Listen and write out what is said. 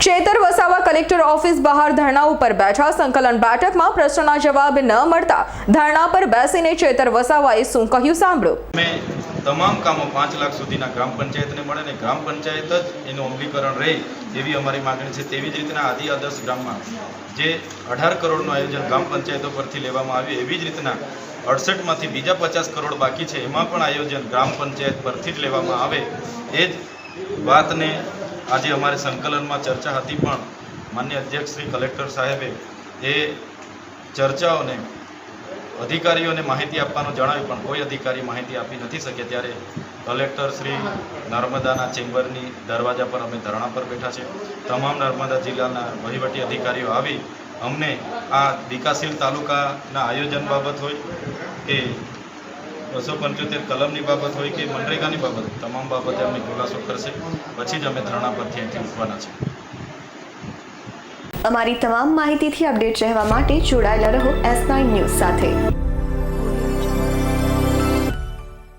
Chaitar Vasava collector office બહાર ધરણા ઉપર બેઠા. સંકલન બેઠકમાં પ્રશ્નના જવાબ ન મળતા ધરણા પર બેસીને ચેતર વસાવાએ શું કહ્યું સાંભળો. તમામ કામો 5 લાખ સુધીના ગ્રામ પંચાયતને મળે ને ગ્રામ પંચાયત જ એનું અમલીકરણ રહે એવી અમારી માગણી છે. તેવી જ રીતના આદિ આદર્શ ગ્રામમાં જે 18 કરોડનું આયોજન ગ્રામ પંચાયતો પરથી લેવામાં આવ્યું, એવી જ રીતના 68માંથી બીજા 50 કરોડ બાકી છે, એમાં પણ આયોજન ગ્રામ પંચાયત પરથી જ લેવામાં આવે. એ જ વાતને આજે અમારે સંકલનમાં ચર્ચા હતી, પણ માન્ય અધ્યક્ષ શ્રી કલેક્ટર સાહેબે એ ચર્ચાઓને અધિકારીઓને માહિતી આપવાનું જણાવ્યું, પણ કોઈ અધિકારી માહિતી આપી નથી શકે. ત્યારે કલેક્ટર શ્રી નર્મદાના ચેમ્બરની દરવાજા પર અમે ધરણા પર બેઠા છે. તમામ નર્મદા જિલ્લાના વહીવટી અધિકારીઓ આવી અમને આ વિકાસશીલ તાલુકાના આયોજન બાબત હોય કે 275 કલમની બાબત હોય કે મનરેગાની બાબત, તમામ બાબતે અમને ખુલાસો કરશે, પછી જ અમે ધરણા પરથી અહીંથી ઉઠવાના છે. અમારી તમામ માહિતીથી અપડેટ રહેવા માટે જોડાયેલા રહો S9 ન્યૂઝ સાથે.